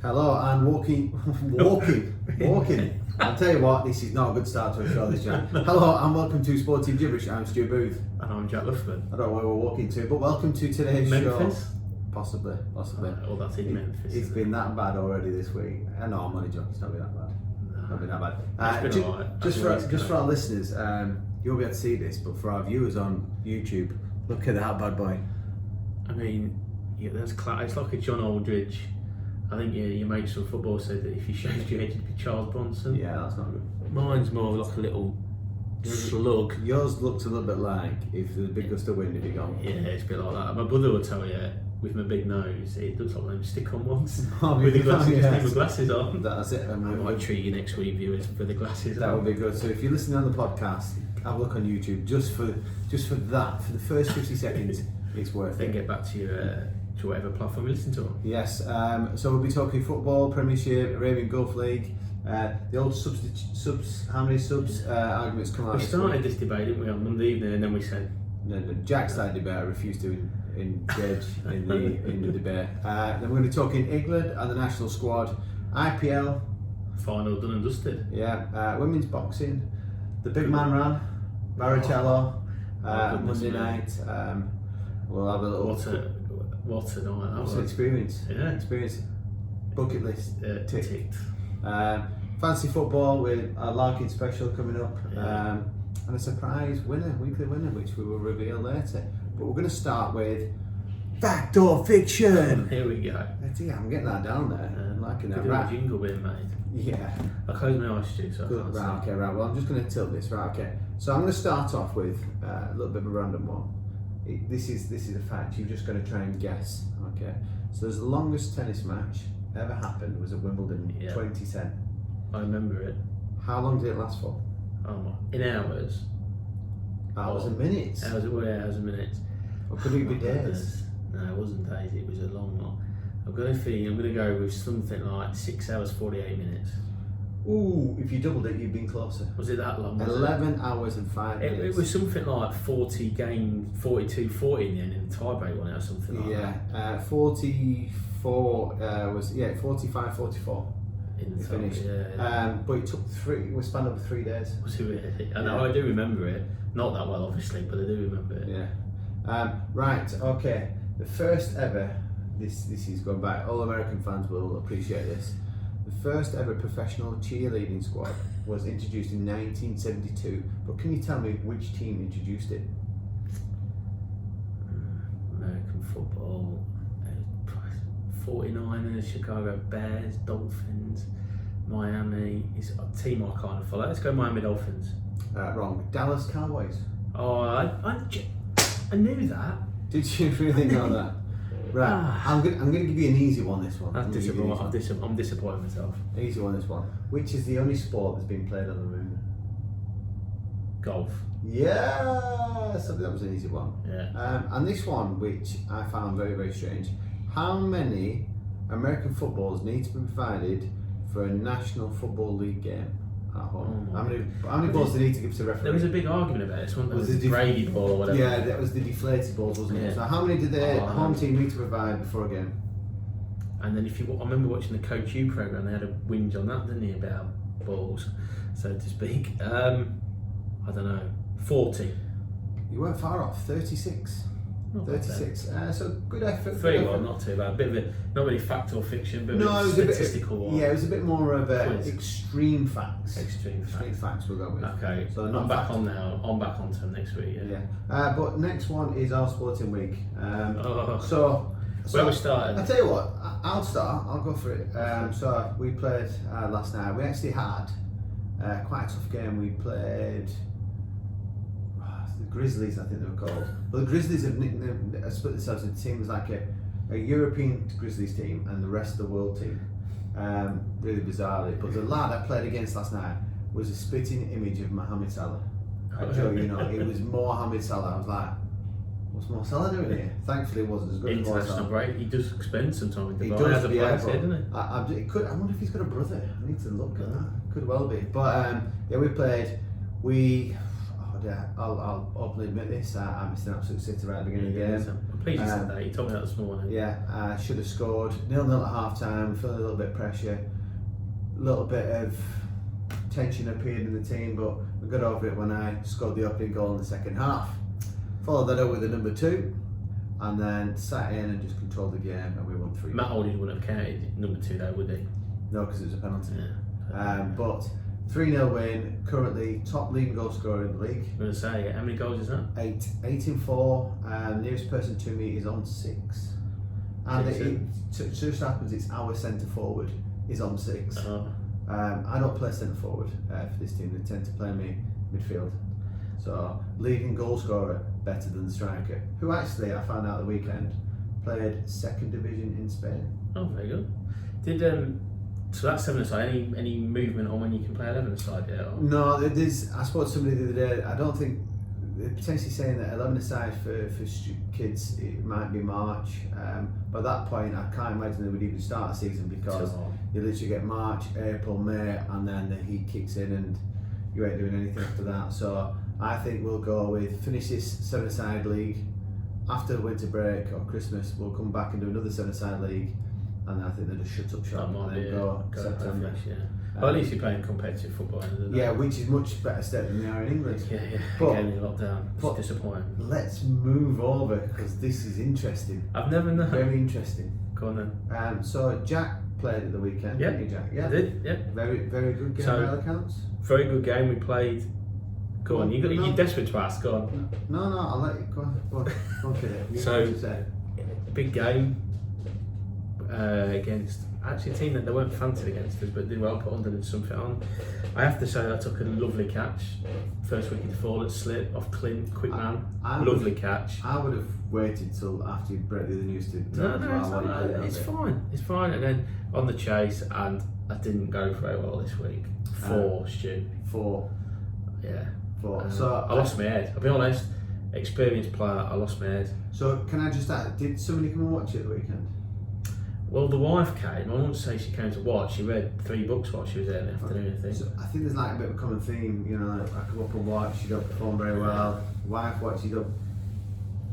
Hello and walking. I'll tell you what, this is not a good start to a show, this Jack. Hello and welcome to Sporting Gibberish. I'm Stu Booth. And I'm Jack Luffman. I don't know where we're walking to, but welcome to today's Memphis? show. Possibly. Oh, that's in Memphis. It's been that bad already this week. No, I'm only joking. It's not been that bad. Not been that bad. It's been alright. Just for our listeners, you'll be able to see this, but for our viewers on YouTube, look at that bad boy. I mean, yeah, it's like a John Aldridge. I think your mates from football said that if you shaved your head, you'd be Charles Bronson. Yeah, that's not good. Mine's more like a little slug. Yours looks a little bit like if there's a big gust of wind, it'd be gone. Yeah, it's a bit like that. My brother will tell you, with my big nose, it looks like them stick-on ones. Oh, with the glasses, yes. just need my glasses on. That's it. I might treat you next week, viewers, for the glasses That on. would be good. So if you're listening on the podcast, have a look on YouTube just for that, for the first 50 seconds. It's worth Then it. get back to your to whatever platform you listen to on. Yes. So we'll be talking football, Premiership, Arabian Gulf League, the old subs. How many subs arguments come out? We started this debate, didn't we, on Monday evening, and then we said No, Jack started the debate. I refused to engage in the debate. Then we're going to be talking England and the national squad, IPL. final done and dusted. Yeah. Women's boxing, the big man ran, Barrichello, Monday night. We'll have a little. What a night that What's was. an experience? Yeah. Experience. Bucket list. Ticked. Fancy football with a Larkin special coming up. Yeah. And a surprise weekly winner, which we will reveal later. But we're going to start with Fact or Fiction. Here we go. Yeah, I'm getting that down there. I'm liking that. Could do a Right. jingle being made. Yeah. I closed my eyes, Stu, so I Good. can't Right, see. okay, right. Well, I'm just going to tilt this. Right, okay. So I'm going to start off with a little bit of a random one. This is a fact. You're just going to try and guess. Okay. So the longest tennis match ever happened was at Wimbledon in 2010. I remember it. How long did it last for? Oh my. In hours. Hours and minutes. Hours and minutes. Or could it be days? Goodness. No, it wasn't days, it was a long one. I've got a feeling I'm going to go with something like 6 hours 48 minutes. Ooh, if you doubled it, you'd been closer. Was it that long? 11 hours and 5 minutes. It was something like 40 game, 42-40 in the end in the tiebreak, wasn't it, or something like that? Yeah, 44 45-44 In the finished. Yeah. But it took we spanned over 3 days. Was it really? I know, I do remember it. Not that well, obviously, but I do remember it. Yeah. Right, okay. The first ever, this is going back, all American fans will appreciate this. The first ever professional cheerleading squad was introduced in 1972. But can you tell me which team introduced it? American football, 49ers, Chicago Bears, Dolphins, Miami. It's a team I kind of follow. Let's go Miami Dolphins. Wrong. Dallas Cowboys. Oh, I knew that. Did you really know that? Right. I'm going to give you an easy one. This one. That's disappointing. I'm disappointed myself. Easy one. This one. Which is the only sport that's been played on the moon? Golf. Yeah. So that was an easy one. Yeah. And this one, which I found very, very strange. How many American footballs need to be provided for a National Football League game at home? How many balls do they need to give to the referee? There was a big argument about this one. There was the the Brady ball or whatever. Yeah, that was the deflated balls, wasn't it? Yeah. So how many did the home team need to provide before a game? And then I remember watching the Coach U programme, they had a whinge on that, didn't they, about balls, so to speak. I don't know, 40. You weren't far off, 36. Not bad 36. So good effort. Very good well, effort. not too bad. A bit of a, not really fact or fiction, but No, a it was a bit statistical one. Yeah, it was a bit more of Quiz. extreme facts. Extreme facts we'll go with. Okay, So I'm back on now. I'm back on to next week. Yeah. But next one is our sporting week. Oh. So Where we started? I tell you what, I'll start. I'll go for it. So we played last night. We actually had quite a tough game. We played the Grizzlies, I think they were called. But the Grizzlies have split themselves into teams like a European Grizzlies team and the rest of the world team. Really bizarrely. But the lad I played against last night was a spitting image of Mohamed Salah. I Joe, you know, it was Mohamed Salah. I was like, what's Mo Salah doing here? Thankfully, it wasn't as good as Mo International Salah. break. He does spend some time in He Dubai. does, As a player, doesn't he? I wonder if he's got a brother. I need to look at that. Could well be. But yeah, we played. I'll openly admit this. I missed an absolute sitter right at the beginning of the game. I'm pleased you said that. You told me that this morning. Yeah, I should have scored. 0-0 at half time. Feeling a little bit of pressure, a little bit of tension appeared in the team, but we got over it when I scored the opening goal in the second half. Followed that up with a number 2, and then sat in and just controlled the game, and we won 3. Matt Oldie wouldn't have counted number 2 though, would he? No, because it was a penalty. Yeah. But 3-0 win. Currently top leading goal scorer in the league. I'm going to say, how many goals is that? 8 in 4. Nearest person to me is on 6. And it just happens it's our centre forward is on 6. I don't play centre forward for this team. They tend to play me midfield. So leading goal scorer better than the striker, who actually I found out the weekend played 2nd division in Spain. Oh, very good. Did so that's 7-a-side. Any movement on when you can play 11-a-side yet? Or? No, there's. I spoke to somebody the other day. I don't think they're potentially saying that 11-a-side for kids it might be March. By that point, I can't imagine they would even start a season because you literally get March, April, May, and then the heat kicks in and you ain't doing anything after that. So I think we'll go with finish this 7-a-side league after the winter break or Christmas. We'll come back and do another 7-a-side league, and I think they'll just shut up shop and then go September. Well, at least you're playing competitive football. Yeah, which is much better step than they are in England. Yeah. But, again, in lockdown. It's disappointing. Let's move over because this is interesting. I've never known. Very interesting. Go on then. So Jack played at the weekend. Yeah, didn't you, Jack? Yeah, I did. Yeah. Very good game by all accounts. Very good game. We played. Go on. You're desperate to ask. Go on. No. I'll let you. Go on, kid. So, big game against actually a team that they weren't fancied against us, but did well, put under something on. I have to say I took a lovely catch. First wicket fall at slip off Clint, quick man. Lovely catch. I would have waited till after you break the news to. It's fine. It's fine. And then on the chase, and I didn't go very well this week. 4, Stu. 4. Yeah. 4. So I lost my head. I'll be honest. Experienced player. I lost my head. So can I just ask? Did somebody come and watch it at the weekend? Well, the wife came. I wouldn't say she came to watch. She read 3 books while she was there in the afternoon, I think. So I think there's like a bit of a common theme, you know, I come up and watch, you don't perform very well, wife watch, you don't.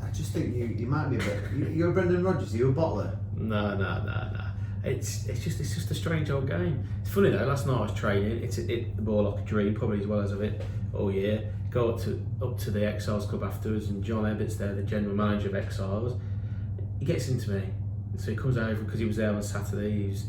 I just think you might be a bit. You're Brendan Rodgers, are you a bottler? No. It's just a strange old game. It's funny though, last night I was training, it the ball like a dream, probably as well as I've hit all year. Go up to the Exiles Club afterwards, and John Ebbett's there, the general manager of Exiles. He gets into me. So he comes over because he was there on Saturday. He was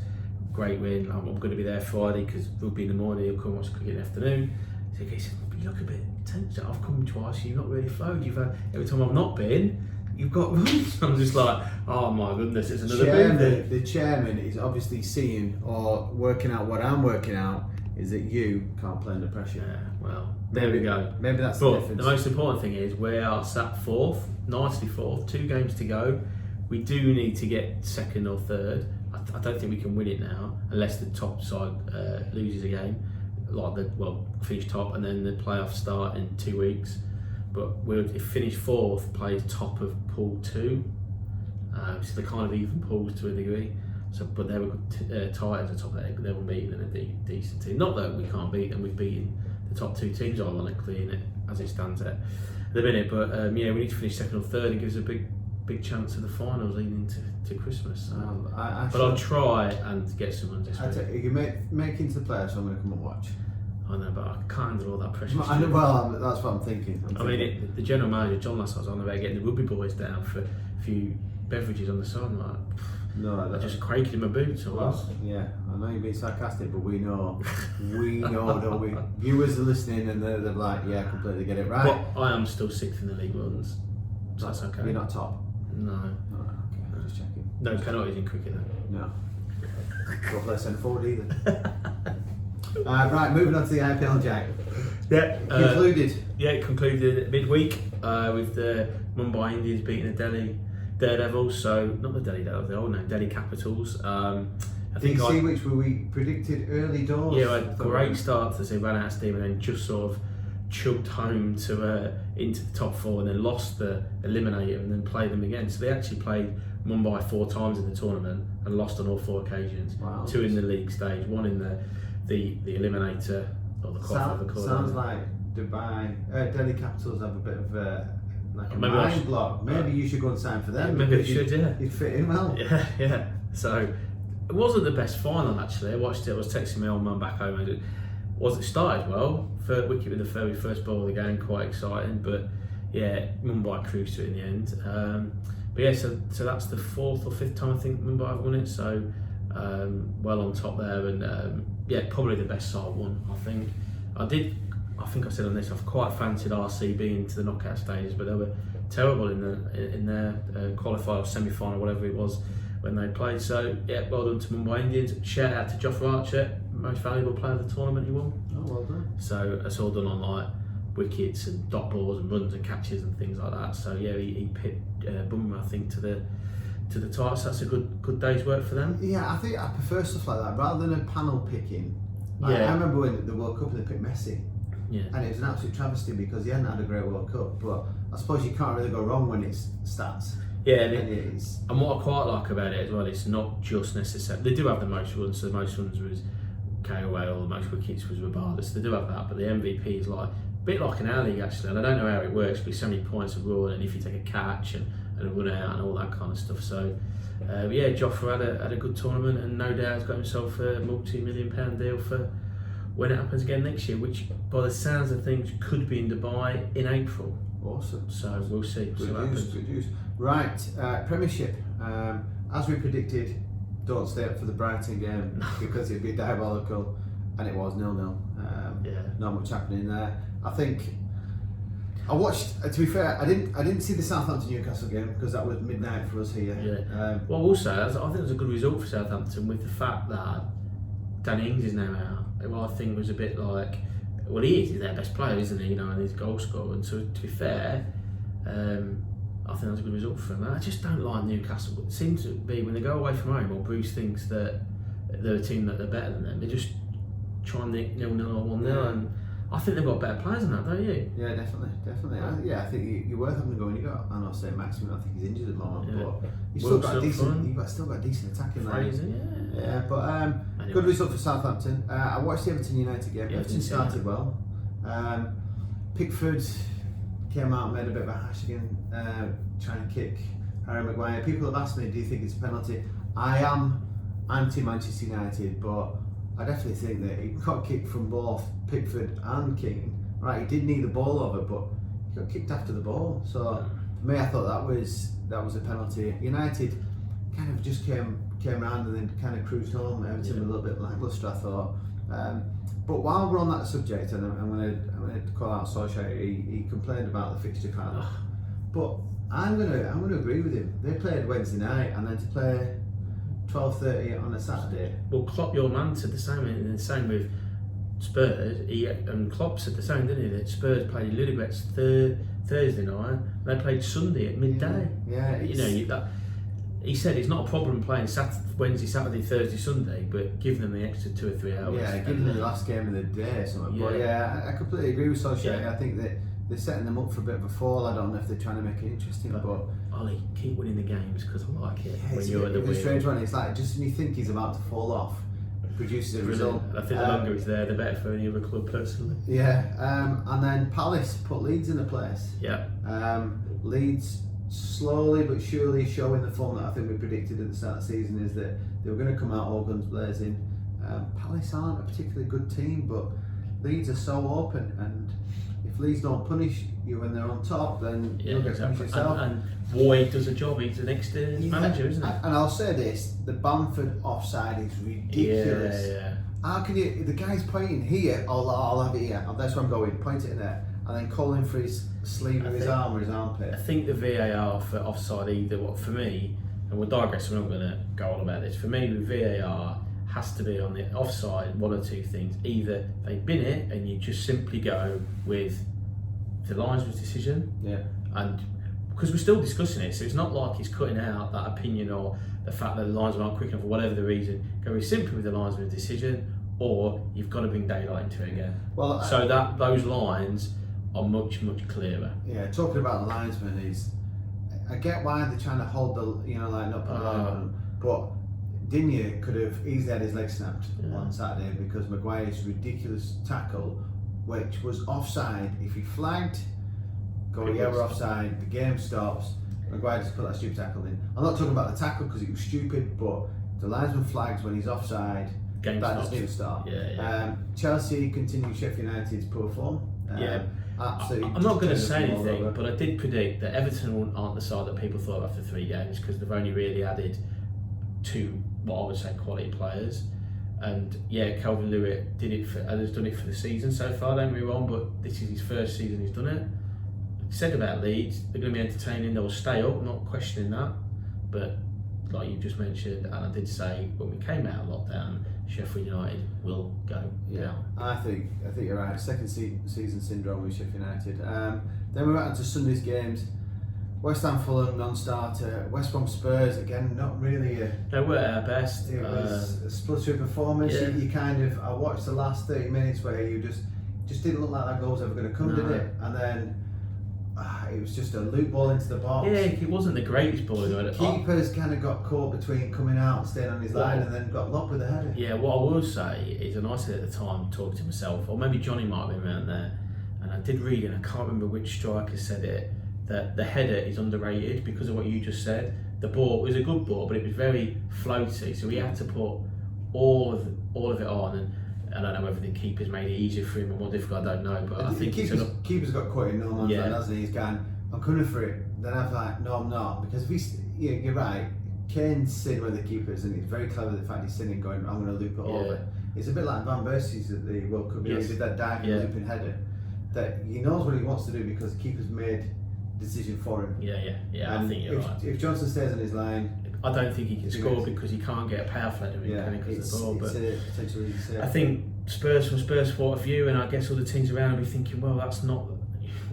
great win. I'm going to be there Friday because rugby in the morning. He'll come watch cricket in the afternoon. So he said, "You look a bit tense. I've come twice. You've not really flowed. You've had every time I've not been. You've got runs." I'm just like, oh my goodness, it's another bit. The chairman is obviously seeing or working out what I'm working out is that you can't play under pressure. Yeah, well, there we go. Maybe that's the difference. The most important thing is we are sat 4th, nicely 4th. 2 games to go. We do need to get 2nd or 3rd. I don't think we can win it now unless the top side loses a game. Finish top and then the playoffs start in 2 weeks. But if finish 4th, plays top of pool 2. So they're kind of even pools to a degree. So, but they were tight at the top of that, but they were beating a decent team. Not that we can't beat them. We've beaten the top 2 teams ironically in it as it stands at the minute. But we need to finish 2nd or 3rd. It gives a big chance of the finals leading to Christmas. So. I'll try and get some runs this week. You make into the playoffs, so I'm going to come and watch. I know, but I can't handle all that pressure. Well, that's what I'm thinking. The general manager, John last night, was on the way getting the rugby boys down for a few beverages on the side. I just quaking in my boots. Yeah, I know you're being sarcastic, but we know, don't we? Viewers are listening and they're like, yeah, completely get it right. But I am still 6th in the league runs, so that's okay. You're not top? No. Oh, okay, I'm just checking. No penalties in cricket then? No. Don't play centre forward either. Right, moving on to the IPL, Jack. Yeah. Concluded. It concluded midweek with the Mumbai Indians beating the Delhi Daredevils. So, not the Delhi Daredevils, the old name, Delhi Capitals. Did you see which we predicted early doors? Yeah, a great start to say ran out of steam and then just sort of chugged home to into the top 4 and then lost the eliminator and then played them again. So they actually played Mumbai 4 times in the tournament and lost on all 4 occasions. Wow. 2 in the league stage, 1 in the eliminator or the qualifier. Sounds like Delhi Capitals have a bit of like a Maybe I mind should- block. Maybe you should go and sign for them. Maybe I because should, yeah. You'd fit in well. Yeah. So it wasn't the best final actually. I watched it. I was texting my old man back home. And it started well. Third wicket with the very first ball of the game, quite exciting. But yeah, Mumbai cruised to it in the end. But yeah, so that's the 4th or 5th time I think Mumbai have won it. So well on top there, and yeah, probably the best side won. I think I said on this, I've quite fancied RCB into the knockout stages, but they were terrible in their qualifier or semi-final, whatever it was, when they played. So yeah, well done to Mumbai Indians. Shout out to Jofra Archer, most valuable player of the tournament he won. Oh, well done. So it's all done on like wickets and dot balls and runs and catches and things like that. So yeah, he pipped Bumrah, I think, to the title. So that's a good day's work for them. Yeah, I think I prefer stuff like that rather than a panel picking. Yeah. I remember when the World Cup they picked Messi. Yeah. And it was an absolute travesty because he hadn't had a great World Cup. But I suppose you can't really go wrong when it's stats. Yeah, And what I quite like about it as well, it's not just necessarily, they do have the most runs, so the most runs was KOA, or the most wickets was Rabada, so they do have that, but the MVP is like a bit like in our league actually, and I don't know how it works, but it's so many points of run, and if you take a catch and a run out and all that kind of stuff. So yeah, Jofra had a good tournament, and no doubt has got himself a multi-million-pound deal for when it happens again next year, which by the sounds of things could be in Dubai in April. Awesome. So we'll see. Good news. Right, Premiership. As we predicted, don't stay up for the Brighton game because it'd be diabolical, and it was 0-0. Yeah. Not much happening there. I think I watched. To be fair, I didn't see the Southampton Newcastle game because that was midnight for us here. Yeah. Well, also I think it was a good result for Southampton with the fact that Danny Ings is now out. Well, I think was a bit like, well, he's their best player, isn't he? You know, and he's goal scorer. And so, to be fair, I think that was a good result for him. I just don't like Newcastle. It seems to be when they go away from home, or Bruce thinks that they're a team that they're better than them. They just try and nick 0-0 or 1-0, and I think they've got better players than that, don't you? Yeah, definitely. I think you're worth having a go. And you got, I know, say Maximin. I think he's injured at the moment, but you've still got a decent attacking line. Yeah, but anyway. Good result for Southampton. I watched the Everton United game. Everton started well. Pickford came out and made a bit of a hash again, trying to kick Harry Maguire. People have asked me, do you think it's a penalty? I'm anti-Manchester United, but I definitely think that he got kicked from both Pickford and King. Right, he did knee the ball over, but he got kicked after the ball. So for me, I thought that was a penalty. United kind of just came round and then kind of cruised home. Everton a little bit lacklustre, I thought. But while we're on that subject, and I'm going to call out Solskjaer, he complained about the fixture pattern. But I'm going to agree with him. They played Wednesday night, and then to play 12:30 on a Saturday. Well, Klopp, your man, said the same. And the same with Spurs. And Klopp said the same, didn't he? That Spurs played Ludogorets Thursday night. They played Sunday at midday. Yeah. He said it's not a problem playing Wednesday, Saturday, Thursday, Sunday, but give them the extra 2 or 3 hours. Yeah, give them the last game of the day or something. Yeah. But yeah, I completely agree with Solskjaer. Yeah. I think that they're setting them up for a bit of a fall. I don't know if they're trying to make it interesting, but Ollie, keep winning the games because I like it. Yeah, when you're at the wheel. It's a strange one. It's like just when you think he's about to fall off, it produces a result. I think the longer he's there, the better for any other club, personally. Yeah, and then Palace put Leeds in a place. Yeah. Leeds slowly but surely showing the form that I think we predicted at the start of the season, is that they were going to come out all guns blazing. Palace aren't a particularly good team, but Leeds are so open, and if Leeds don't punish you when they're on top, then you'll get punished yourself. And Boyd does a job. He's the next manager, isn't he? And I'll say this: the Bamford offside is ridiculous. Yeah. How can you? The guy's pointing here. I'll have it here. That's where I'm going. Point it in there, and then calling for his sleeve with his arm or his armpit. I think the VAR for offside for me, and we'll digress. We're not going to go on about this. For me, the VAR has to be on the offside. One or two things: either they bin it, and you just simply go with the linesman's decision. Yeah. And because we're still discussing it, so it's not like he's cutting out that opinion or the fact that the linesmen aren't quick enough for whatever the reason. Go simply with the linesman's decision, or you've got to bring daylight into it again. Well, so that those lines are much clearer. Yeah, talking about the linesman is, I get why they're trying to hold the, not put a line on them, but Digne could have easily had his leg snapped on Saturday because Maguire's ridiculous tackle which was offside. If he flagged, we're offside, the game stops. Maguire just put that stupid tackle in. I'm not talking about the tackle because it was stupid, but the linesman flags when he's offside. Game that stops. doesn't even start. Yeah. Chelsea continue Sheffield United's poor form. Absolutely. I'm not going to say anything, but I did predict that Everton aren't the side that people thought after 3 games because they've only really added 2, what I would say, quality players. And Calvert-Lewin has done it for the season so far. Don't get me wrong, but this is his first season he's done it. Said about Leeds, they're going to be entertaining. They'll stay up, not questioning that. But like you just mentioned, and I did say when we came out of lockdown, Sheffield United will go down. I think you're right. Second season syndrome with Sheffield United. Then we went on to Sunday's games. West Ham Fulham non-starter. West Brom Spurs again, not really They were at our best. It was a spluttering performance. Yeah. You kind of, I watched the last 30 minutes where you just didn't look like that goal was ever going to come, did it? And then it was just a loop ball into the box. Yeah, it wasn't the greatest ball. Keepers kind of got caught between coming out and staying on his line and then got locked with the header. Yeah, what I will say is, and I said at the time, talking to myself, or maybe Johnny might have been around there, and I did read, and I can't remember which striker said it, that the header is underrated because of what you just said. The ball was a good ball, but it was very floaty, so we had to put all of it on. And I don't know whether the keeper's made it easier for him or more difficult, I don't know. But I think keeper's got caught in no man's land, hasn't he? He's gone, I'm coming for it. Then I'm like, no, I'm not. Because you're right, Kane's seen where the keeper is, and he's very clever the fact he's sitting and going, I'm going to loop it over. It's a bit like Van Persie's at the World Cup. He did that diving looping header. That he knows what he wants to do because the keeper's made the decision for him. Yeah. I think you're right. If Johnson stays on his line, I don't think he can score because he can't get a power flat of him because of the ball. But I think Spurs, from Spurs' point of view, and I guess all the teams around will be thinking, well, that's not,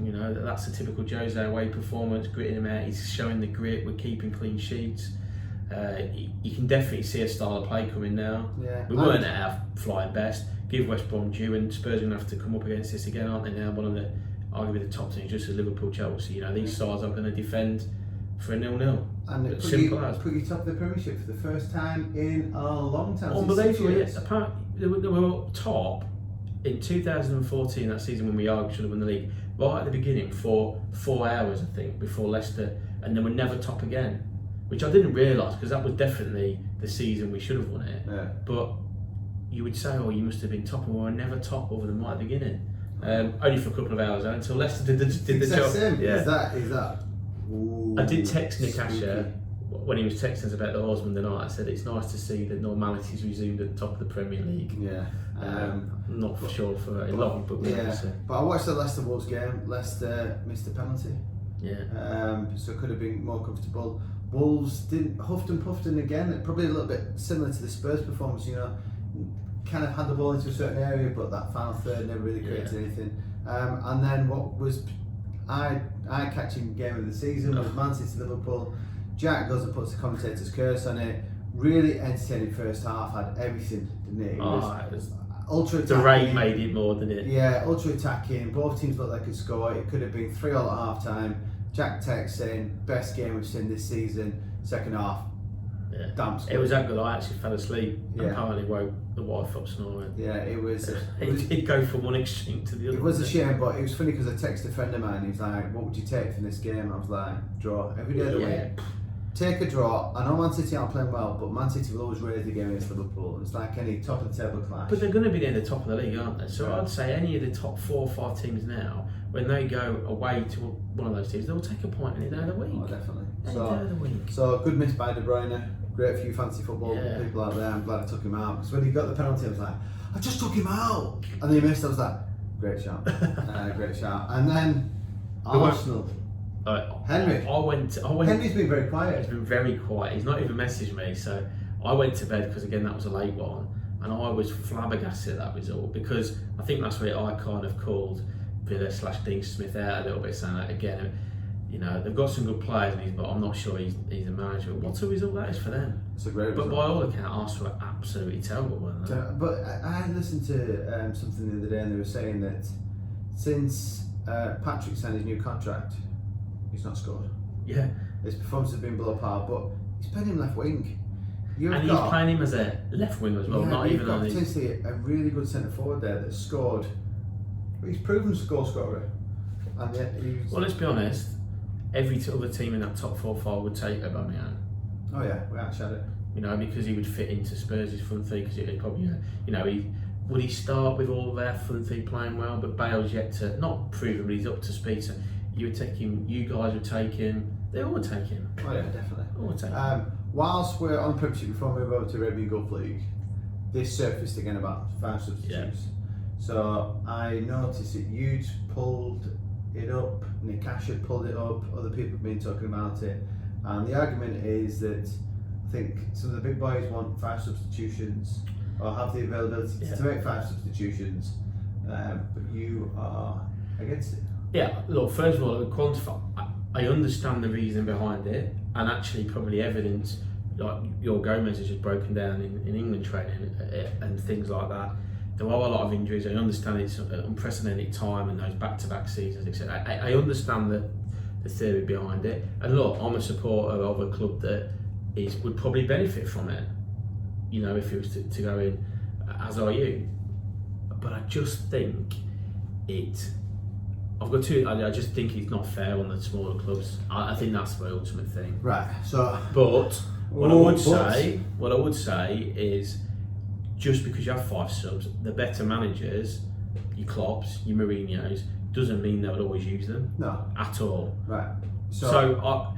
that's a typical Jose away performance, gritting him out. He's showing the grit. We're keeping clean sheets. You can definitely see a style of play coming now. We weren't at our flying best. Give West Brom due, and Spurs are going to have to come up against this again, aren't they? Now one of the arguably the top teams, just as Liverpool, Chelsea. These sides are going to defend for a 0-0. And it put you top of the Premiership for the first time in a long time. Unbelievable, yes. Apparently, they were top in 2014, that season when we argued should have won the league, right at the beginning for 4 hours, I think, before Leicester, and then were never top again, which I didn't realise because that was definitely the season we should have won it. Yeah. But you would say, you must have been top, and we were never top over them right at the beginning. Only for a couple of hours until Leicester did the job. Is that? Ooh, I did text Nick Asher when he was texting us about the Horseman tonight. I said it's nice to see that normality's resumed at the top of the Premier League. Yeah. Not for sure for very long, but But I watched the Leicester Wolves game. Leicester missed a penalty. Yeah. So it could have been more comfortable. Wolves didn't huffed and puffed in again. Probably a little bit similar to the Spurs performance. Kind of had the ball into a certain area, but that final third never really created anything. And then what was eye-catching game of the season was Man City Liverpool. Jack goes and puts the commentator's curse on it. Really entertaining first half, had everything, didn't it? It was ultra attacking. The rain made it more than it. Yeah, ultra attacking. Both teams looked like they could score. It could have been 3-3 at half time. Jack texts saying, best game we've seen this season. Second half, damp score. It was that good. I actually fell asleep and apparently woke the wife up snoring. Yeah, it was. It did go from one extreme to the other. It was a shame, but it was funny because I texted a friend of mine. He was like, "What would you take from this game?" I was like, "Draw every day of the week. Take a draw." I know Man City aren't playing well, but Man City will always raise the game against Liverpool. It's like any top of the table clash. But they're going to be near the top of the league, aren't they? So I'd say any of the top 4 or 5 teams now, when they go away to one of those teams, they'll take a point any day of the week. Oh, definitely. Any day of the week. So good miss by De Bruyne. Great few fancy football people out there. I'm glad I took him out because when he got the penalty, I was like, I just took him out, and then he missed. I was like, great shot, great shot. And then Arsenal. Henry. Henry's been very quiet. He's been very quiet. He's not even messaged me. So I went to bed because again that was a late one, and I was flabbergasted at that result because I think that's where I kind of called Villa/Dean Smith out a little bit, saying that again. They've got some good players, but I'm not sure he's a manager. What a result that is for them. It's a great result. But by all accounts, Arsenal were absolutely terrible, weren't they? But I listened to something the other day, and they were saying that since Patrick signed his new contract, he's not scored. Yeah. His performance has been below par, but he's playing him left wing. He's playing him as a left wing as well, not even on potentially a really good centre forward there that scored He's proven goal scorer, and yet he's. Well, let's be honest. Every other team in that top 4 or 5 would take Aubameyang. Oh yeah, we actually had it. You know, because he would fit into Spurs' front three. Because he'd probably, you know, would he start with all their front three playing well? But Bale's yet to not prove him he's up to speed. So you would take him. You guys would take him. They all would take him. Oh yeah, definitely. All would take him. Whilst we're on Premiership, before we move over to Arabian Gulf League, this surfaced again about 5 substitutes. Yeah. So I noticed that you'd pulled it up, Nick Ash had pulled it up, other people have been talking about it, and the argument is that I think some of the big boys want 5 substitutions or have the availability to make 5 substitutions, but you are against it. Yeah, look, first of all, quantify. I understand the reason behind it, and actually probably evidence, like your Gomez has just broken down in England training and things like that. There are a lot of injuries. I understand it's an unprecedented time and those back-to-back seasons, etc. I understand the theory behind it. And look, I'm a supporter of a club that would probably benefit from it. You know, if it was to go in, as are you. But I just think I just think it's not fair on the smaller clubs. I think that's my ultimate thing. Right. So, but what I would say is, just because you have 5 subs, the better managers, your Klopps, your Mourinho's, doesn't mean they would always use them. No. At all. Right. So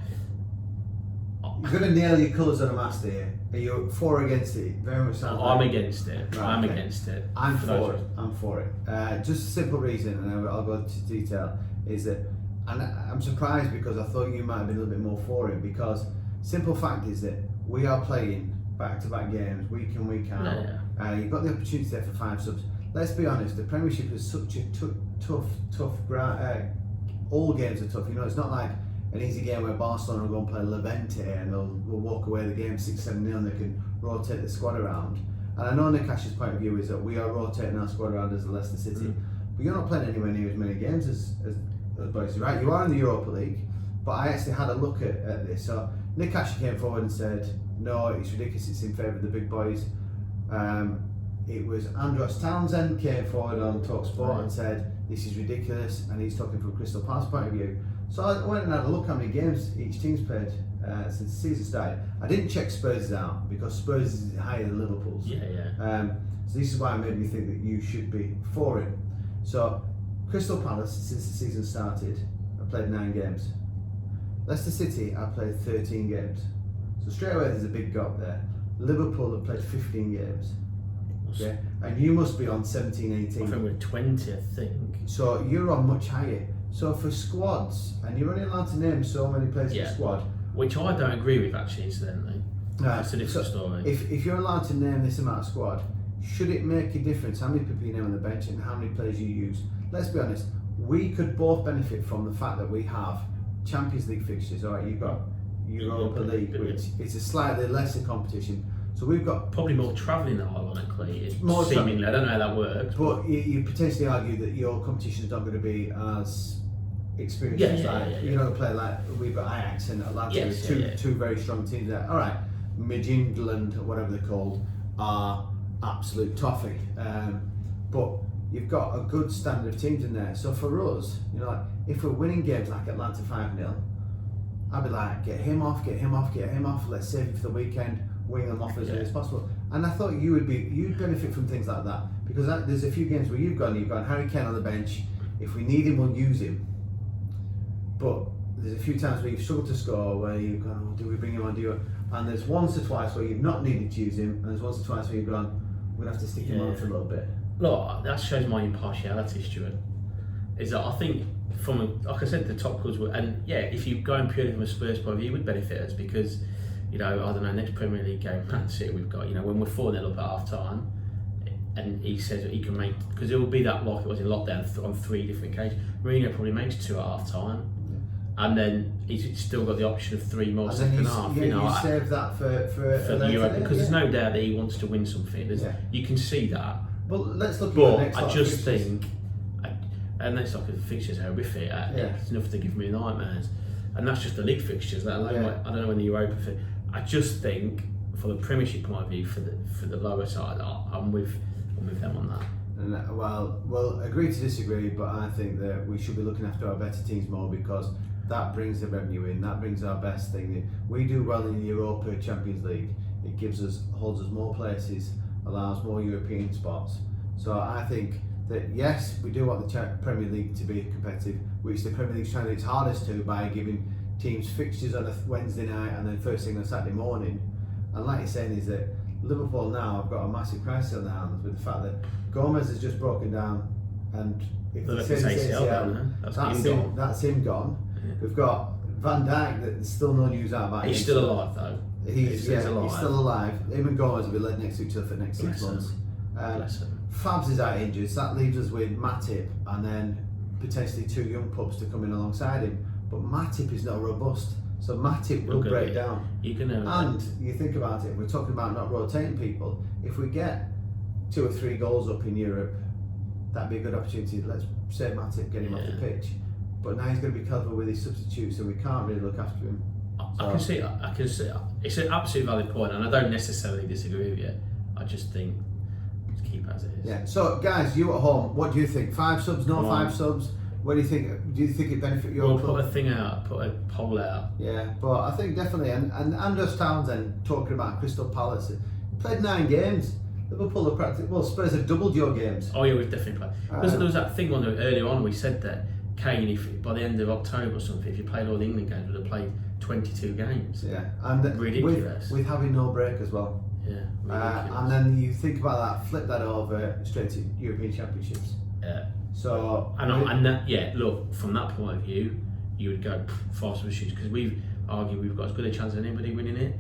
you're going to nail your colours on a mast here. Are you for or against it? Very much sounds I'm like against it. Right, I'm okay. against it. I'm for it. I'm for it. Just a simple reason, and I'll go into detail, is that, and I'm surprised because I thought you might have been a little bit more for it, because simple fact is that we are playing back-to-back games, week in, week out. Yeah. You've got the opportunity there for 5 subs. Let's be honest, the Premiership is such a tough ground. All games are tough. You know, it's not like an easy game where Barcelona will go and play Levante and they'll walk away the game 6-7-0 and they can rotate the squad around. And I know Nick Ash's point of view is that we are rotating our squad around as Leicester City, but you're not playing anywhere near as many games as boys, right? You are in the Europa League, but I actually had a look at this. So Nick Ash came forward and said, no, it's ridiculous, it's in favour of the big boys. It was Andros Townsend came forward on TalkSport and said, this is ridiculous, and he's talking from Crystal Palace point of view. So I went and had a look how many games each team's played since the season started. I didn't check Spurs out because Spurs is higher than Liverpool's. So this is why it made me think that you should be for it. So Crystal Palace, since the season started, have played 9 games. Leicester City have played 13 games. So straight away there's a big gap there. Liverpool have played 15 games. Okay, and you must be on 17, 18. I think we're 20, I think. So you're on much higher. So for squads, and you're only allowed to name so many players per squad. Which I don't agree with, actually, incidentally. That's a different story. If you're allowed to name this amount of squad, should it make a difference how many people you name on the bench and how many players you use? Let's be honest, we could both benefit from the fact that we have Champions League fixtures. All right, you've got Europa League, which is a slightly lesser competition. So we've got probably more travelling, ironically. It's more seemingly, I don't know how that works. But you potentially argue that your competition is not going to be as experienced. You're not going to play like we've got Ajax and Atlanta, two very strong teams there. All right, Midtjylland, or whatever they're called, are absolute toffee. But you've got a good standard of teams in there. So for us, you know, like, if we're winning games like Atlanta 5-0, I'd be like, get him off. Let's save him for the weekend. Wing them off as early as possible. And I thought you'd benefit from things like that, because there's a few games where you've gone Harry Kane on the bench. If we need him, we'll use him. But there's a few times where you've struggled to score, where you've gone, do we bring him on? And there's once or twice where you've not needed to use him, and there's once or twice where you've gone, we'll have to stick him on for a little bit. Look, that shows my impartiality, Stuart. Is that I think like I said, the top clubs would, and if you go in purely from a Spurs point of view, it would benefit us because, you know, I don't know, next Premier League game, Man City, we've got, you know, when we're 4-0 up at half time, and he says that he can make, because it will be that like it was in lockdown on 3 different occasions. Mourinho probably makes 2 at half time, and then he's still got the option of 3 more second half. You save that for the Euro, because there's no doubt that he wants to win something. You can see that. Well, let's look at the next. But I just think, and that's like the fixtures are horrific. It's enough to give me nightmares, and that's just the league fixtures. Let alone I don't know when the Europa. I just think, for the Premiership point of view, for the lower side, I'm with them on that. And well, we'll agree to disagree, but I think that we should be looking after our better teams more because that brings the revenue in. That brings our best thing. We do well in the Europa Champions League. It holds us more places, allows more European spots. So I think that yes, we do want the Premier League to be competitive, which the Premier League's trying its hardest to by giving teams fixtures on a Wednesday night and then first thing on Saturday morning. And like you're saying, is that Liverpool now have got a massive crisis on their hands with the fact that Gomez has just broken down, and if that's him gone. Yeah. We've got Van Dijk that there's still no news out about. He's still alive though. He's still alive. Him and Gomez will be led next to each other for the next 6 months. Fabs is out injured, so that leaves us with Matip and then potentially 2 young pups to come in alongside him. But Matip is not robust, so Matip will break down. And you think about it, we're talking about not rotating people. If we get 2 or 3 goals up in Europe, that'd be a good opportunity. Let's say Matip, get him off the pitch. But now he's going to be covered with his substitutes, so we can't really look after him. I can see. It's an absolutely valid point, and I don't necessarily disagree with you. I just think just keep as it is. Yeah. So, guys, you at home, what do you think? 5 subs, no 5 subs? What do you think? Do you think it benefit your club? We'll put a thing out, put a poll out. Yeah, but I think definitely. And Andros Townsend talking about Crystal Palace. He played 9 games. Liverpool have practically. Well, Spurs have doubled your games. Oh yeah, we've definitely played. Because there was that thing earlier on. We said that Kane, if by the end of October or something, if you played all the England games, would have played 22 games. Yeah, and ridiculous. With having no break as well. Yeah, and then you think about that, flip that over straight to European Championships. Yeah. So look, from that point of view, you would go far substitutes because we've argued we've got as good a chance as anybody winning it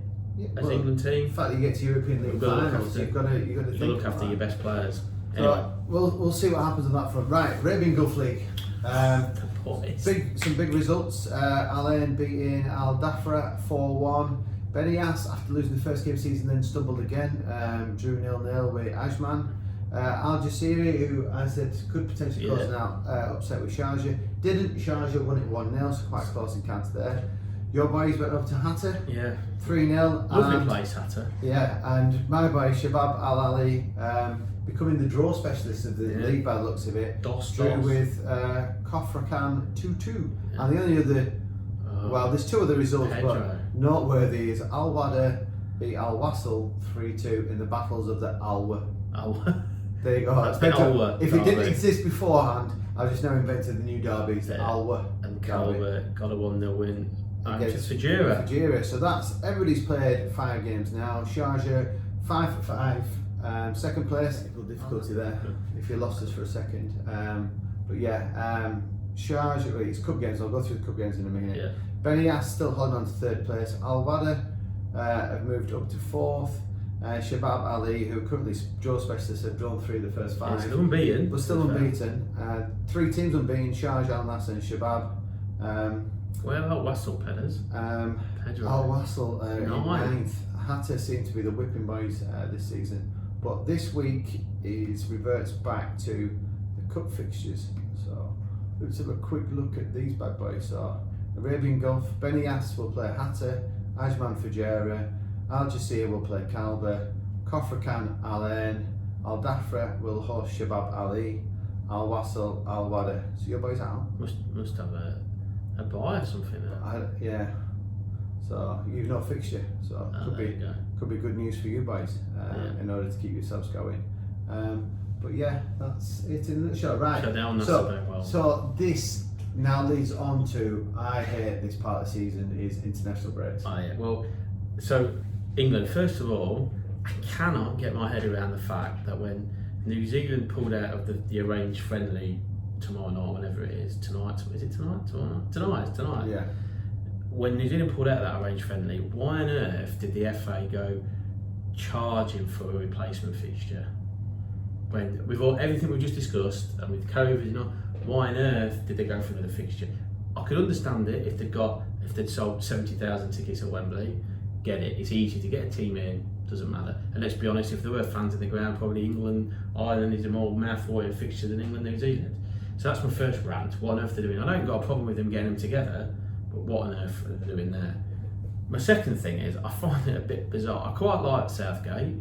as England team. The fact that you get to European League finals, you've got to look after your best players. So anyway, we'll see what happens on that front. Right, Arabian Gulf League. Some big results. Al Ain beating Al Dafra 4-1. Benias, after losing the first game of the season, then stumbled again. Drew 0-0 with Ajman. Al Jazeera, who I said could potentially cause an upset with Sharjah, didn't. Sharjah won it 1-0, so quite a close encounter there. Your boys went up to Hatta, 3-0. Lovely place, Hatta. Yeah, and my boy Shabab Al Ali becoming the draw specialist of the league by the looks of it. Drew with Kofrakan 2-2. Yeah. And the only other, there's 2 other results, but noteworthy is Al Wada beat Al Wassel 3-2 in the battles of the Alwa. There you go. If it didn't exist beforehand, I've just now invented the new derbies, the Alwa. And Calvert got a 1-0 win against Fajira. So that's, everybody's played 5 games now. Sharjah 5 for 5. Second place, technical difficulty there if you lost us for a second. Sharjah, it's cup games, I'll go through the cup games in a minute. Yeah. Benias still holding on to 3rd place. Al Wada have moved up to 4th. Shabab Ali, who currently draw specialists, have drawn 3 of the first 5. Still unbeaten. We're still unbeaten. 3 teams unbeaten: Sharjah, Al Nassr and Shabab. Where about Wassel, Pedders? Al Wassel in 9th. Hatta seem to be the whipping boys this season. But this week reverts back to the cup fixtures. So let's have a quick look at these bad boys. So Arabian Gulf, Benias will play Hatta, Ajman Fajera, Al Jazeera will play Kalba, Kofrakan Al Ain, Al Dafra will host Shabab Ali, Al Wassel Al Wada. So your boys out? Must have a buy or something there. So you've no fixture, so could be good news for you boys in order to keep yourselves going. That's it in a nutshell. Right. So this now leads on to, I hate this part of the season, is international breaks. Well, so England, first of all, I cannot get my head around the fact that when New Zealand pulled out of the arranged friendly tomorrow night, whenever it is, tonight, is it tonight? Tonight. Yeah. When New Zealand pulled out of that arranged friendly, why on earth did the FA go charging for a replacement fixture? When with everything we've just discussed and with COVID, why on earth did they go for another fixture? I could understand it if they'd sold 70,000 tickets at Wembley. Get it? It's easy to get a team in. Doesn't matter. And let's be honest, if there were fans in the ground, probably England, Ireland is a more mouth-watering fixture than England, New Zealand. So that's my first rant. What on earth they're doing? I don't got a problem with them getting them together, but what on earth are they doing there? My second thing is, I find it a bit bizarre. I quite like Southgate,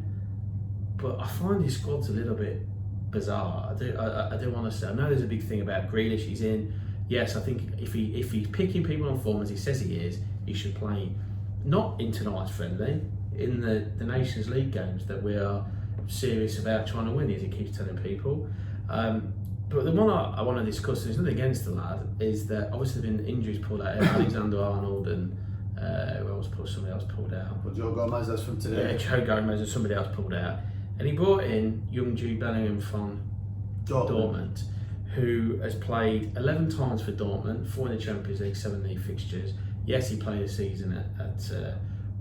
but I find his squad's a little bit bizarre. I do want to say. I know there's a big thing about Grealish. He's in. Yes, I think if he's picking people on form as he says he is, he should play not in tonight's friendly, in the Nations League games that we are serious about trying to win, as he keeps telling people. But the one I want to discuss, there's nothing against the lad, is that obviously there have been injuries pulled out. Alexander-Arnold and somebody else pulled out. Well, Joe Gomez, that's from today. Yeah, Joe Gomez and somebody else pulled out. And he brought in young Jude Bellingham from Dortmund, who has played 11 times for Dortmund, 4 in the Champions League, 7 league fixtures. Yes, he played a season at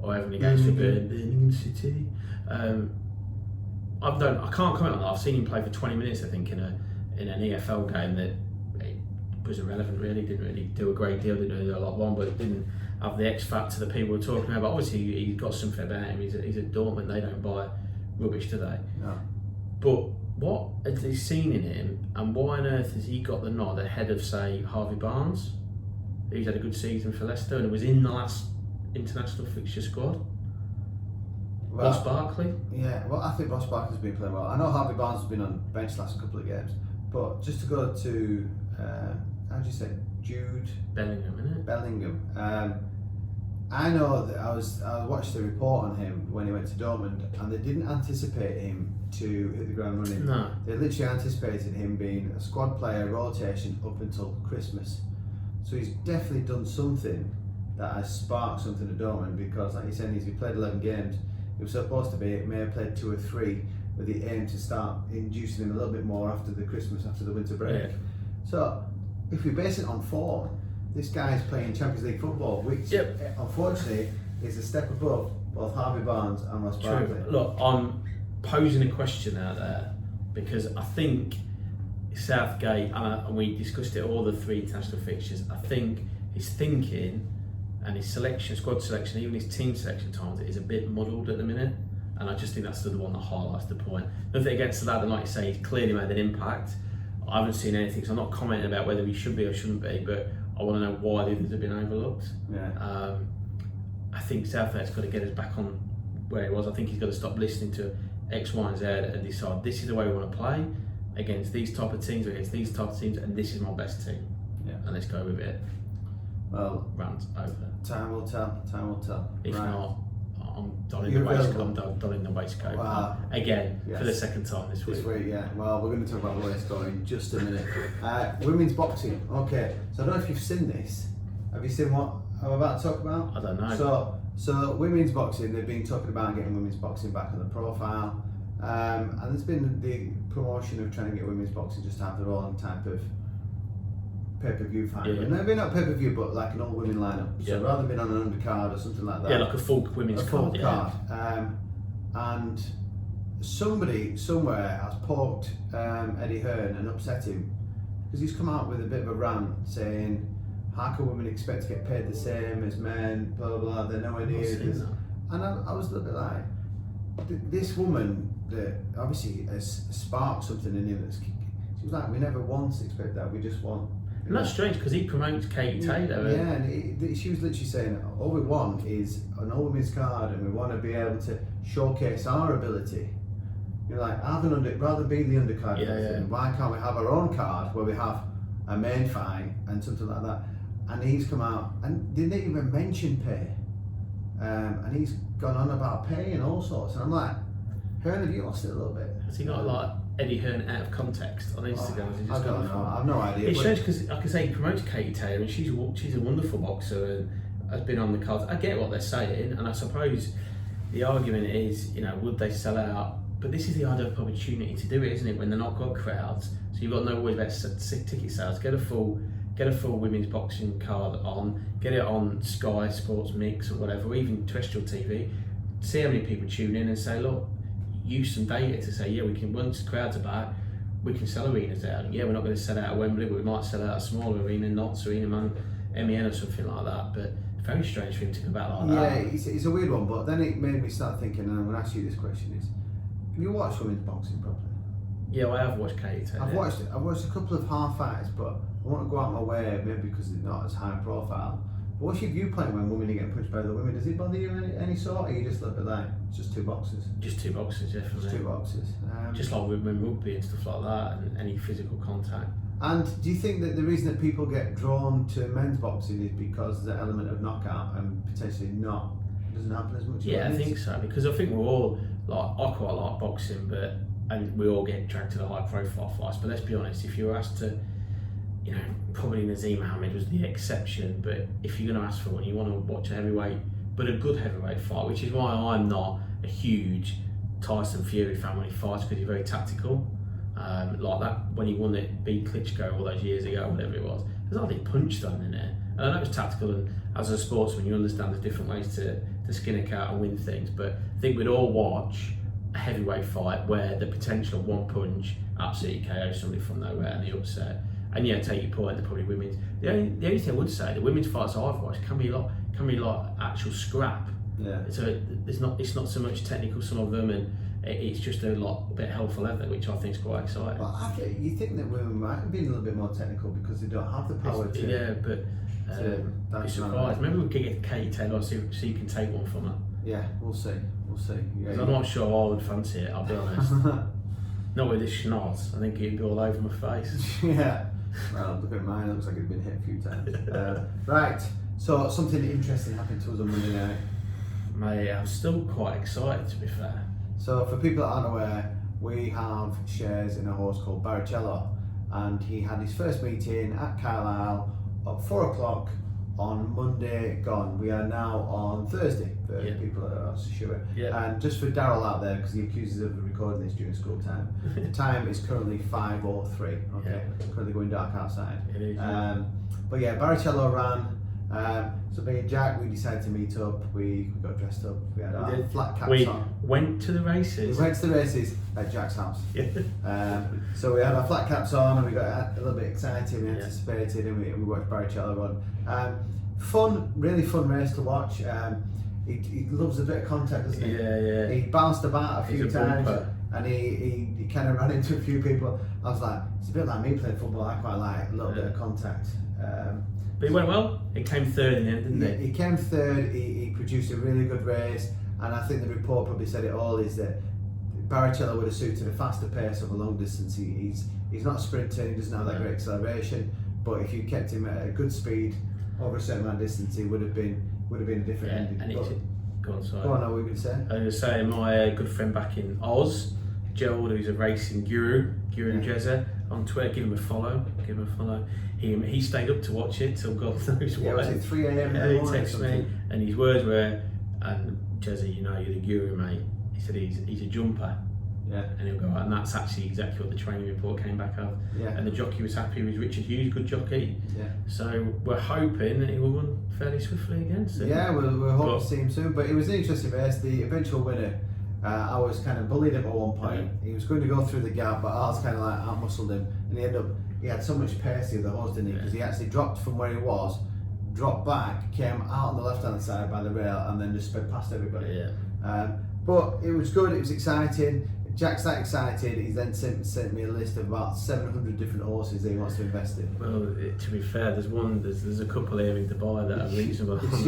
or however many games for Birmingham City. I can't comment on that. I've seen him play for 20 minutes, I think, in an EFL game that was irrelevant. Really, didn't really do a great deal. Didn't really do a lot wrong, but it didn't have the X factor that people were talking about. But obviously, he's got something about him. He's at Dortmund. They don't buy rubbish today. No. But what has he seen in him, and why on earth has he got the nod ahead of, say, Harvey Barnes, who's had a good season for Leicester and was in the last international fixture squad? Well, Ross Barkley? Yeah, well, I think Ross Barkley's been playing well. I know Harvey Barnes has been on bench the last couple of games, but just to go to, how do you say, Jude Bellingham, isn't it? Bellingham. I know that I watched the report on him when he went to Dortmund, and they didn't anticipate him to hit the ground running. No. They literally anticipated him being a squad player rotation up until Christmas. So he's definitely done something that has sparked something at Dortmund, because like you said, he played 11 games. He was supposed to be, may have played 2 or 3 with the aim to start inducing him a little bit more after the winter break. Yeah. So if we base it on form, this guy's playing Champions League football, which unfortunately is a step above both Harvey Barnes and Ross Barkley. Look, I'm posing a question out there because I think Southgate, and we discussed it all the 3 international fixtures, I think his thinking and his selection, squad selection, even his team selection times, is a bit muddled at the minute, and I just think that's the one that highlights the point. Nothing against the lad, and like you say, he's clearly made an impact. I haven't seen anything, so I'm not commenting about whether he should be or shouldn't be, but I want to know why the others have been overlooked. Yeah. I think Southgate's got to get us back on where he was. I think he's got to stop listening to X, Y, and Z and decide this is the way we want to play against these type of teams, against these type of teams, and this is my best team. Yeah. And let's go with it. Well, rant over. Time will tell. Time will tell. If right. not, I'm donning the waistcoat. Wow. Again, for the second time this week. This week, yeah. Well, we're going to talk about the waistcoat in just a minute. Women's boxing. Okay. So I don't know if you've seen this. Have you seen what I'm about to talk about? I don't know. So women's boxing, they've been talking about getting women's boxing back on the profile. And there's been the promotion of trying to get women's boxing just to have their own type of pay-per-view fight. Yeah. Maybe not pay-per-view, but like an all-women lineup. So rather than being on an undercard or something like that. Yeah, like a full women's card. And somebody somewhere has poked Eddie Hearn and upset him because he's come out with a bit of a rant saying, how can women expect to get paid the same as men, blah blah blah, they're nowhere near this. And I was a little bit like, this woman that obviously has sparked something in him, she was like, we never once expect that, we just want. And that's strange because he promotes Katie Taylor. Yeah, and she was literally saying, all we want is an all women's card, and we want to be able to showcase our ability. You're like, rather than be the undercard, why can't we have our own card where we have a main fight and something like that? And he's come out and didn't even mention pay, and he's gone on about pay and all sorts. And I'm like, Hearn, have you lost it a little bit? Has he got like Eddie Hearn out of context on Instagram? I don't know. I've no idea. It's strange because, like I say, he promotes Katie Taylor, and she's a wonderful boxer and has been on the cards. I get what they're saying, and I suppose the argument is, would they sell out? But this is the ideal opportunity to do it, isn't it? When they're not got crowds, so you've got no worries about ticket sales. Get a full women's boxing card on. Get it on Sky Sports Mix or whatever, or even terrestrial TV. See how many people tune in and say, look, use some data to say, we can, once crowds are back, we can sell arenas out. And we're not going to sell out at Wembley, but we might sell out a smaller arena, Notts Arena, MEN or something like that. But very strange for him to come back like that. Yeah, it's a weird one, but then it made me start thinking, and I'm going to ask you this question is, have you watched women's boxing properly? Yeah, well, I have watched Katie Taylor. I've watched a couple of half fights, but I want to go out my way, maybe because it's not as high profile, But what's your viewpoint when women are getting punched by other women? Does it bother you any sort? Or are you just a little bit like, it's just 2 boxes? Just 2 boxes, definitely. Just 2 boxes. Just like women rugby and stuff like that, and any physical contact. And do you think that the reason that people get drawn to men's boxing is because there's an element of knockout and potentially not, it doesn't happen as much? Yeah, I think so, because I think we're all, like, I quite like boxing, and we all get dragged to the high profile fights, but let's be honest, if you were asked to, you know, probably Nazim Mohammed was the exception, but if you're going to ask for one, you want to watch a heavyweight, but a good heavyweight fight, which is why I'm not a huge Tyson Fury fan when he fights, because he's very tactical. Like that, when he won it, beat Klitschko all those years ago, whatever it was, there's hardly a punch thrown in it. And I know it's tactical, and as a sportsman, you understand there's different ways to skin a cat and win things, but I think we'd all watch a heavyweight fight where the potential of one punch absolutely KOs somebody from nowhere and the upset. And yeah, take your point, they're probably women's. The only thing I would say, the women's fights I've watched can be like actual scrap. Yeah. So it's not so much technical, some of them, and it's just a bit hell for leather, which I think is quite exciting. Well, you think that women might have been a little bit more technical because they don't have the power to. Yeah, but be surprised. Maybe we could get Katie Taylor so you can take one from her. Yeah, we'll see. Yeah, I'm not sure I would fancy it, I'll be honest. Not with this schnoz, I think it'd be all over my face. Yeah. Well, look at mine, it looks like it's been hit a few times. Right, so something interesting happened to us on Monday night. Mate, I'm still quite excited, to be fair. So for people that aren't aware, we have shares in a horse called Baricello, and he had his first meeting at Carlisle at 4 o'clock on Monday gone. We are now on Thursday for people that are sure. Yeah. And just for Daryl out there, because he accuses us of recording this during school time, the time is currently 5:03. Okay, Yeah. currently going dark outside. It is. But yeah, Baricello ran. So me and Jack, we decided to meet up. We got dressed up. We had our flat caps we on. went to the races. We went to the races at Jack's house. Yeah. So we had our flat caps on, and we got a little bit excited. We anticipated, and we watched Baricello run. Fun, really fun race to watch. He loves a bit of contact, doesn't he? Yeah. He bounced about a few times, bumper. and he kind of ran into a few people. I was like, it's a bit like me playing football. I quite like a little bit of contact. But he went well. He came third in the end, didn't he? He came third. He produced a really good race, and I think the report probably said it all. Is that Baricello would have suited a faster pace of a long distance. He's not sprinting. He doesn't have that great acceleration. But if you kept him at a good speed over a certain amount of distance, he would have been a different ending. And go on, sorry. Go on, what were you going to say? I was going to say my good friend back in Oz, Gerald, who's a racing guru and Jezza, on Twitter, give him a follow. He stayed up to watch it till God knows what. Yeah, was it 3 a.m. Yeah, he texted me, and his words were, and Jezza, you know, you're the guru, mate. He said he's a jumper. Yeah. And he'll go, and that's actually exactly what the training report came back of. Yeah. And the jockey was happy with Richard Hughes, good jockey. Yeah. So we're hoping that he will run fairly swiftly again soon. Yeah, we're hoping to see him soon. But it was an interesting race. The eventual winner, I was kind of bullied him at one point. He was going to go through the gap, but I was kind of like out-muscled him, and he had so much pace, the horse, didn't he? Because he actually dropped from where he was, dropped back, came out on the left-hand side by the rail, and then just sped past everybody. Yeah. But it was good. It was exciting. Jack's that excited, he's then sent me a list of about 700 different horses that he wants to invest in. Well, to be fair, there's a couple here in Dubai that are reasonable. He's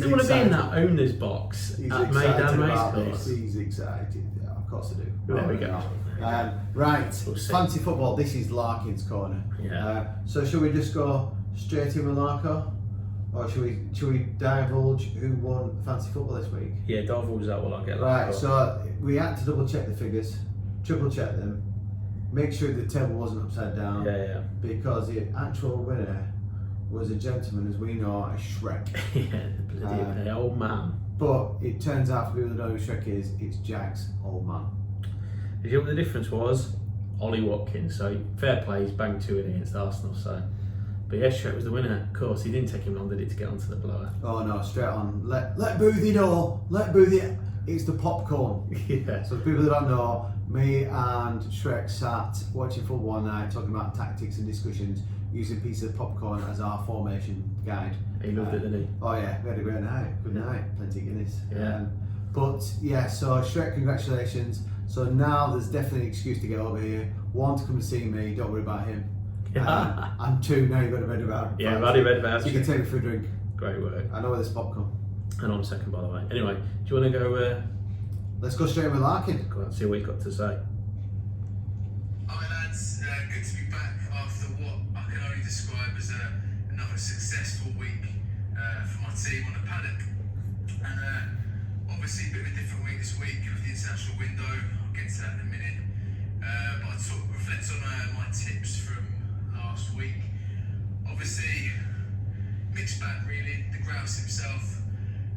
don't want to be in that owner's box He's at excited Maidan about Racecourse. this. He's excited. Yeah, of course I do. There we go. Right, We'll see. fancy football. This is Larkin's corner. Yeah. So should we just go straight in with Larko? Or should we divulge who won fancy football this week? Yeah, divulge that while I get that. Right, so we had to double check the figures, triple check them, make sure the table wasn't upside down. Yeah. Because the actual winner was a gentleman, as we know, a Shrek. Yeah, the old man. But it turns out, for people that don't know who Shrek is, it's Jack's old man. Did you know what the difference was? Ollie Watkins. So fair play, he's banged 2 in against Arsenal. So, but yeah, Shrek was the winner. Of course, he didn't take him long, did it, to get onto the blower? Oh no, straight on. Let Boothie know. Let Boothie. It's the popcorn. Yeah. So for people that don't know, me and Shrek sat watching football one night, talking about tactics and discussions, using pieces of popcorn as our formation guide. He loved it, didn't he? Oh yeah, we had a great night. Good night. Plenty of Guinness. Yeah. But yeah, so Shrek, congratulations. So now there's definitely an excuse to get over here. One, to come and see me. Don't worry about him. And 2, now you've got to read about. Yeah, I've read about. So you can take me for a drink. Great work. I know where this popcorn. And I'm second, by the way. Anyway, do you want to go? Let's go straight in with Larkin. Go on, see what he's got to say. Hi lads, good to be back after what I can only describe as another successful week for my team on the paddock. And obviously a bit of a different week this week with the international window. I'll get to that in a minute. But I sort of reflect on my tips from last week. Obviously, mixed bag really. The Grouse himself,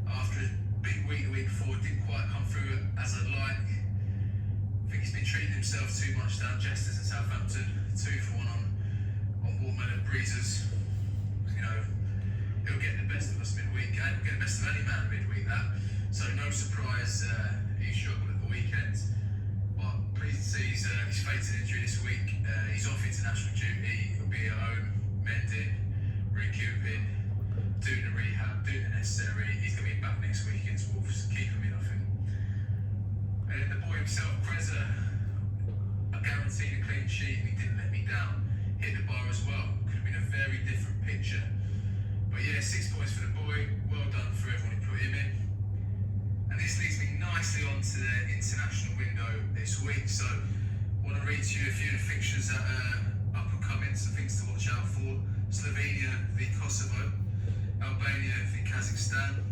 after a big week the week before, didn't quite come through as I'd like. I think he's been treating himself too much down Jesters and Southampton, 2 for 1 on Watermelon Breezers. You know, he'll get the best of us midweek, and he'll get the best of any man midweek. That, so no surprise he struggled at the weekend. But pleased to see he's faced an injury this week. He's off international duty. He'll be at home, mending, recouping, doing the rehab, doing the necessary. He's going to be back next week against Wolves. Keep him in, I think. And the boy himself, Preza, I guaranteed a clean sheet and he didn't let me down. Hit the bar as well. Could have been a very different picture. But yeah, 6 points for the boy. Well done for everyone who put him in. And this leads me nicely on to the international window this week. So I want to read to you a few of the fixtures that are up and coming, some things to watch out for. Slovenia v Kosovo, Albania v Kazakhstan,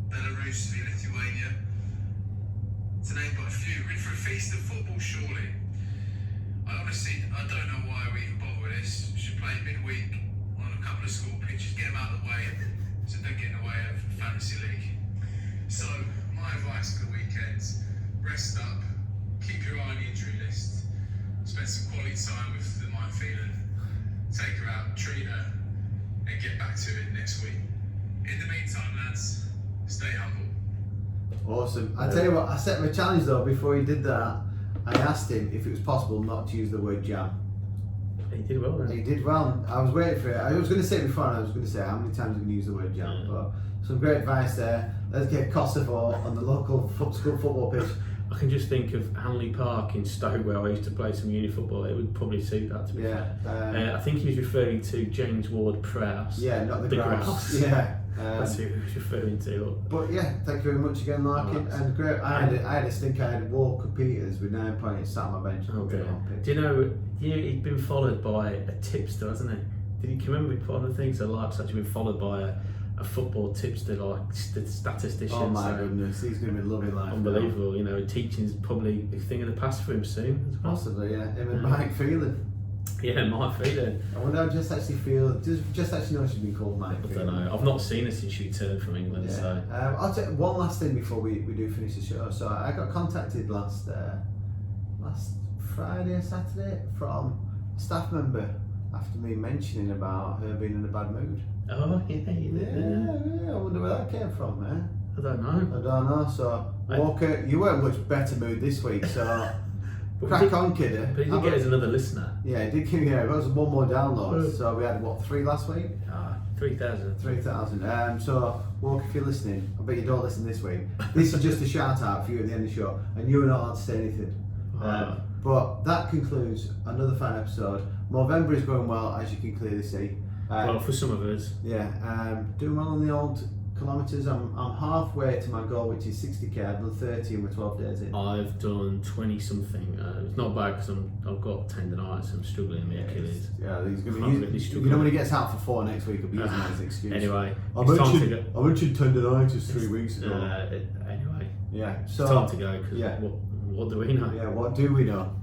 Belarus v Lithuania. To name but a few, we're in for a feast of football surely. I don't know why we even bother with this. We should play midweek on a couple of school pitches, get them out of the way, so don't get in the way of Fantasy League. So, my advice for the weekend, rest up, keep your eye on the injury list, spend some quality time with the minefield, take her out, treat her, and get back to it next week. In the meantime, lads, stay humble. Awesome. I tell you what, I set him a challenge though before he did that. I asked him if it was possible not to use the word jam. He did well then. He did well. I was waiting for it. I was going to say it before and I was going to say how many times we can use the word jam. But some great advice there. Let's get Kosovo on the local school football pitch. I can just think of Hanley Park in Stoke where I used to play some uni football. It would probably suit that, to be fair. I think he was referring to James Ward-Prowse. Yeah, not the Grouse. Yeah. That's who he was referring to. But yeah, thank you very much again, Larkin. And great. I had a stink. I had Walker Peters with 9 points sat on my bench. Oh dear. Do you know he'd been followed by a tipster, hasn't he? Can you remember one of the things that Lark's actually been followed by a football tipster, like statistician? Oh my goodness, he's going to be loving life. Unbelievable. Now. You know, teaching's probably a thing of the past for him soon as well. Possibly, yeah. Him and Mike Phelan. Yeah, Mike Phelan. I wonder how just actually know she's been called Mike Phelan. I don't know. I've not seen her since she returned from England. Yeah. So I'll take one last thing before we do finish the show. So I got contacted last Friday or Saturday from a staff member after me mentioning about her being in a bad mood. Oh yeah, Yeah, I wonder where that came from, man. I don't know. So Walker, you were in much better mood this week, so crack on, kidder. But he did get us another listener. Yeah, it did give me it was one more download. So we had 3 last week? 3,000. 3,000. So Walker, if you're listening, I bet you don't listen this week. This is just a shout out for you at the end of the show, and you are not allowed to say anything. But that concludes another fun episode. November is going well, as you can clearly see. Well, for some of us. Yeah, doing well on the old kilometres. I'm halfway to my goal, which is 60k. I've done 30 and we're 12 days in. I've done 20 something. It's not bad because I've got tendonitis. I'm struggling in my Achilles. Yeah, he's going to be you know when he gets out for 4 next week, he'll be using that as an excuse. Anyway, I mentioned tendonitis 3 weeks ago. Anyway, yeah, it's so time to go because what do we know? Yeah, what do we know?